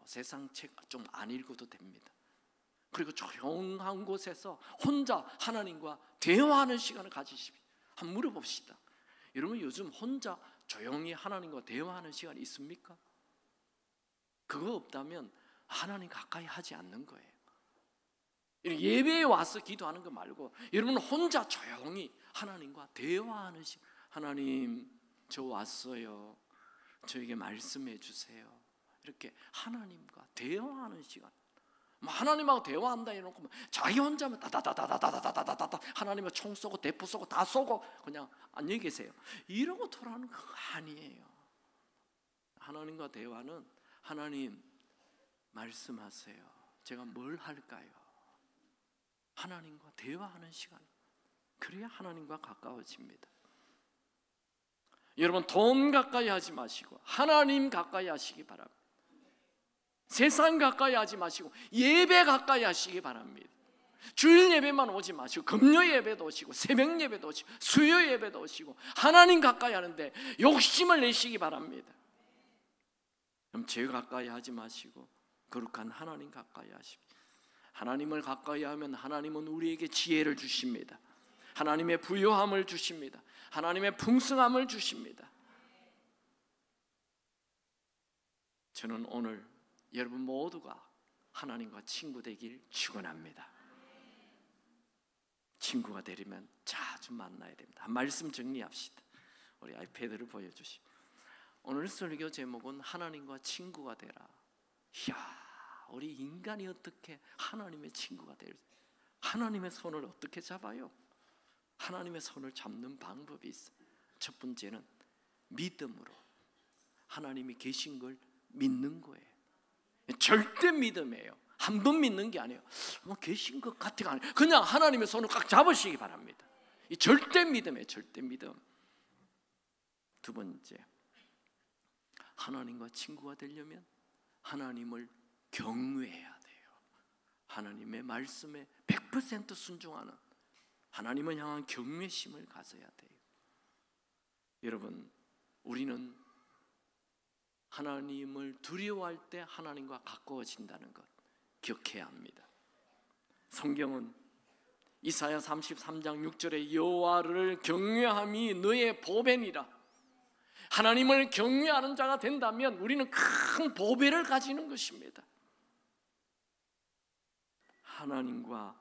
세상 책 좀 안 읽어도 됩니다. 그리고 조용한 곳에서 혼자 하나님과 대화하는 시간을 가지십시오. 한번 물어봅시다. 여러분 요즘 혼자 조용히 하나님과 대화하는 시간이 있습니까? 그거 없다면 하나님 가까이 하지 않는 거예요. 예배에 와서 기도하는 거 말고 여러분 혼자 조용히 하나님과 대화하는 시간. 하나님, 저 왔어요. 저에게 말씀해 주세요. 이렇게 하나님과 대화하는 시간. 하나님하고 대화한다 해놓고 자기 혼자면 다다다다다다다다다다 하나님을 총 쏘고 대포 쏘고 다 쏘고 그냥 안녕히 계세요 이러고 돌아가는 거 아니에요. 하나님과 대화는 하나님 말씀하세요. 제가 뭘 할까요? 하나님과 대화하는 시간. 그래야 하나님과 가까워집니다. 여러분 돈 가까이 하지 마시고 하나님 가까이 하시기 바랍니다. 세상 가까이 하지 마시고 예배 가까이 하시기 바랍니다. 주일 예배만 오지 마시고 금요 예배도 오시고 새벽 예배도 오시고 수요 예배도 오시고 하나님 가까이 하는데 욕심을 내시기 바랍니다. 그럼 죄 가까이 하지 마시고 거룩한 하나님 가까이 하십시오. 하나님을 가까이 하면 하나님은 우리에게 지혜를 주십니다. 하나님의 부요함을 주십니다. 하나님의 풍성함을 주십니다. 저는 오늘 여러분 모두가 하나님과 친구 되길 축원합니다. 친구가 되려면 자주 만나야 됩니다. 한 말씀 정리합시다. 우리 아이패드를 보여주시고 오늘 설교 제목은 하나님과 친구가 되라. 이야, 우리 인간이 어떻게 하나님의 친구가 될지, 하나님의 손을 어떻게 잡아요? 하나님의 손을 잡는 방법이 있어요. 첫 번째는 믿음으로 하나님이 계신 걸 믿는 거예요. 절대 믿음이에요. 한 번 믿는 게 아니에요. 계신 것 같아가 아니에요. 그냥 하나님의 손을 꽉 잡으시기 바랍니다. 이 절대 믿음이에요. 절대 믿음. 두 번째, 하나님과 친구가 되려면 하나님을 경외해야 돼요. 하나님의 말씀에 100% 순종하는 하나님을 향한 경외심을 가져야 돼요. 여러분, 우리는 하나님을 두려워할 때 하나님과 가까워진다는 것 기억해야 합니다. 성경은 이사야 33장 6절에 여호와를 경외함이 너의 보배니라. 하나님을 경외하는 자가 된다면 우리는 큰 보배를 가지는 것입니다. 하나님과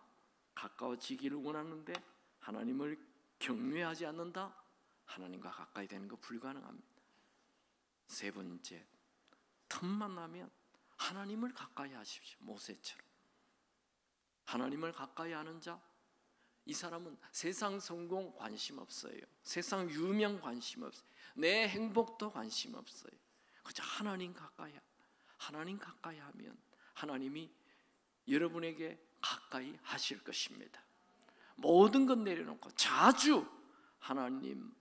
가까워지기를 원하는데 하나님을 경외하지 않는다? 하나님과 가까이 되는 거 불가능합니다. 세 번째, 틈만 나면 하나님을 가까이 하십시오. 모세처럼. 하나님을 가까이 하는 자, 이 사람은 세상 성공 관심 없어요. 세상 유명 관심 없어요. 내 행복도 관심 없어요. 그저 하나님 가까이 하면 하나님이 여러분에게 가까이 하실 것입니다. 모든 것 내려놓고 자주 하나님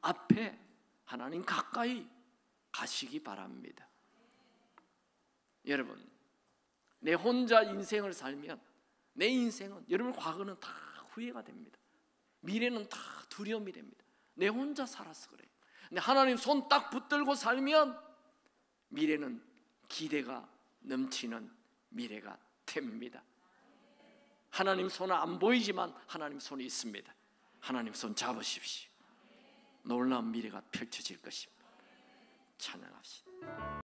앞에 하나님 가까이 가시기 바랍니다. 여러분, 내 혼자 인생을 살면 내 인생은, 여러분 과거는 다 후회가 됩니다. 미래는 다 두려움이 됩니다. 내 혼자 살아서 그래요. 근데 하나님 손 딱 붙들고 살면 미래는 기대가 넘치는 미래가 됩니다. 하나님 손은 안 보이지만 하나님 손이 있습니다. 하나님 손 잡으십시오. 놀라운 미래가 펼쳐질 것입니다. 찬양합시다.